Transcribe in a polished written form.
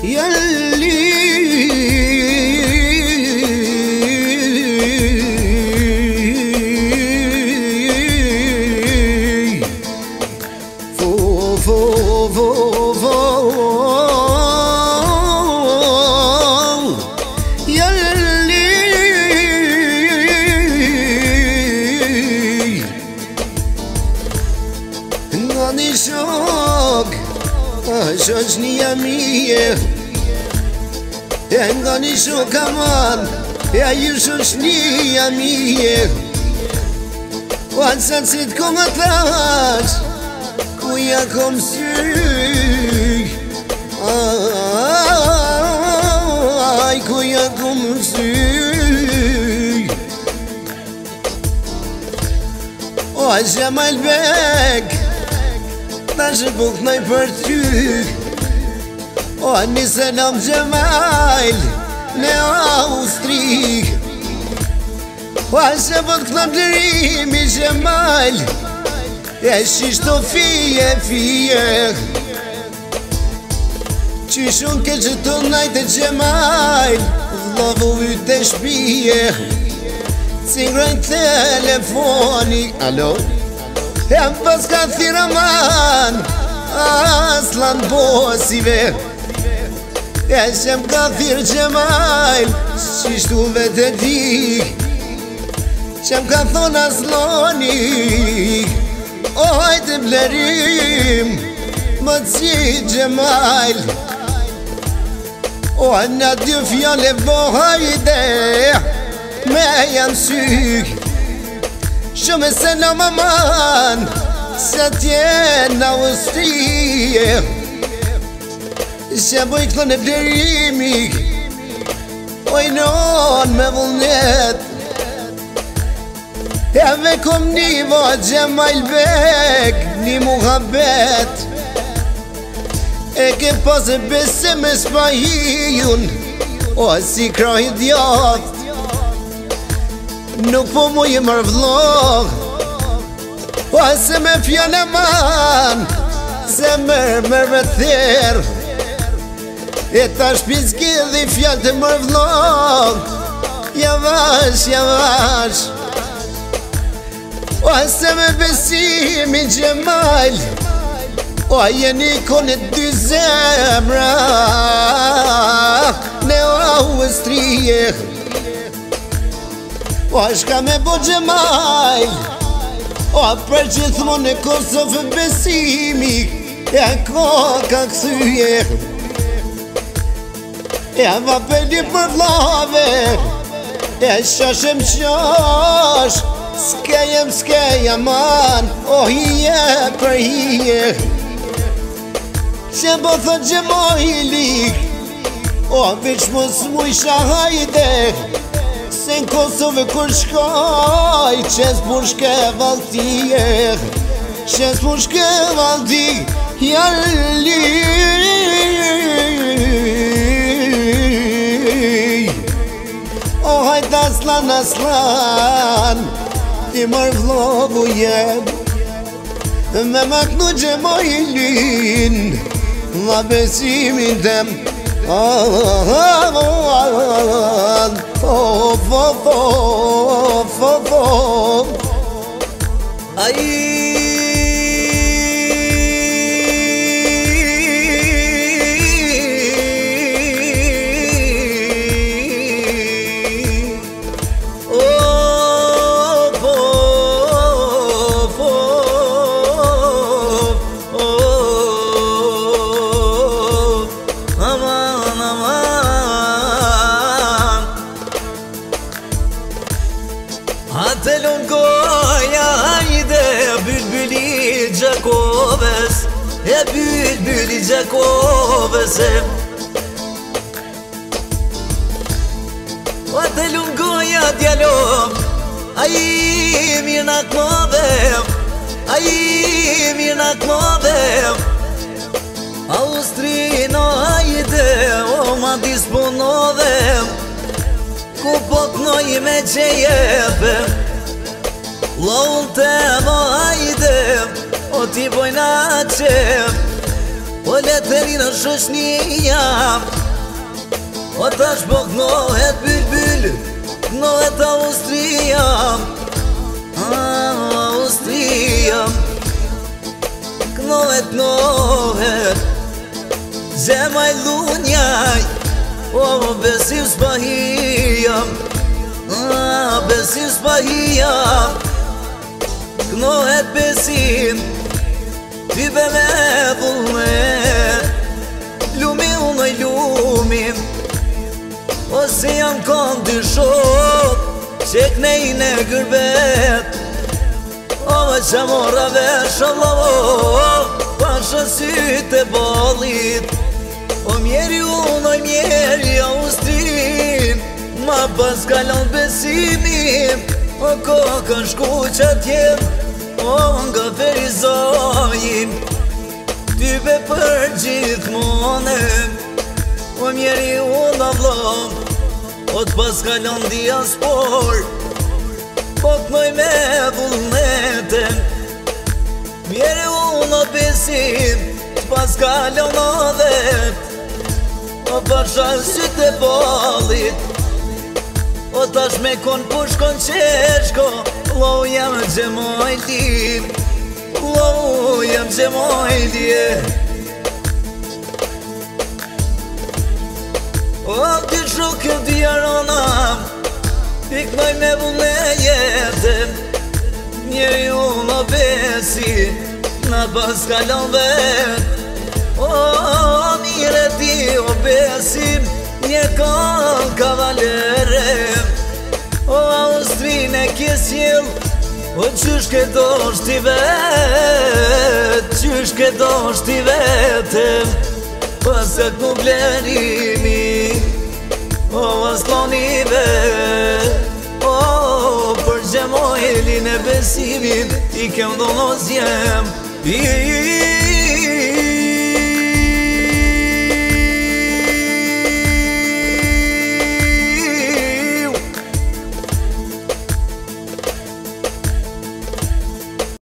يلي فو فو فو فو يلي ناني شوق شوشني يا ميه Engani shu kaman Ja ju shushni ja mije Wanë si t'ko më thash Ku ja kom syk Aj, ku ja kom syk O, Gjemal Bek Ta shëpuk nëj për ty O, një selam Gjemal në Austri O, se vët këna dërimi Gjemal E shishto fije Qishun ke që të najtë Gjemal Vlovu vyte shpije Cingrojnë telefoni Alo? E më pas ka thira man Aslan bosive E shem ka thirë Gjemal Qishtu vete ti Qem ka thonë asloni Oj të blerim Më të si Gjemal O në dy fjale vohajde Me jam syk Shumë se në maman Se tjenë në Austrije Se boj këto në blerimi Oj non me vullnet E me kom një vo Gjemal Bek Një muhabet E ke pas e besim e spahijun O si krahi djath Nuk po mu je mërë vlog O se me fjane man Se mërë me therë E ta shpizki dhe i fjallë të mërë vlog Javash O se me besimi Gjemal O jeni kone dy zemra Në Austrije O shka me bo Gjemal O për gjithmonë e Kosovë besimi E koka këthyje E vapeli për vlave E shashem qash Skejem man O hije për hije Që po thët Gjemali O veç mos mu isha hajde Se në Kosovë kur shkoj Qes për shke valtije Qes për shke valti Jalli O hajt aslan Ti mërë vlogu jem Me maknu Gjemalin Dha besimin tem Atelun goja hajde bülbüli Gjakoves E bülbüli Gjakoves Atelun goja djalom Ai mirë në kmovem Ai mirë në kmovem Austrino hajde O ma disponovem Ku po knoj me qejepe Loun te mo hajde O ti bojna qep O O letëri në shoshnia, o tash po knohet bylbyl, knohet Austria, Austria, knohet Zemaj lunjaj, o besim s'pahia, besim s'pahia, knohet besim, ty be me vullnet, lumi unoj lumi, ose jam kanë dy shok, që knejnë e gërbet, o me që mora vesh Allah, pasha sytë e balit, o mjeri unoj mjeri Austrin, ma pas kalon besimin, o kokën shku që tjem, o nga ferizojim, ty be për gjithmonem, o mjeri unë avlom, o t'pas kalon diaspor, po t'noj me vullneten, mjeri unë o besim, t'pas kalon o dhet, o pasha sytë e balit, o tash me kon pushkon qeshko, lo jam gjemojti, lo jam gjemojti. O ty shukë djarona, piknoj me vullne jetën, njeri unë o besi, na pas kalon vet, o mire ti o besim, një kanë kavalere, o Austrin e kjesjel, o qysh ke dosh t'i vet, qysh ke dosh t'i vetem, pasë ku blerimi, o asloni vet, o për gjemojlin e besimin, i kem do nos jem,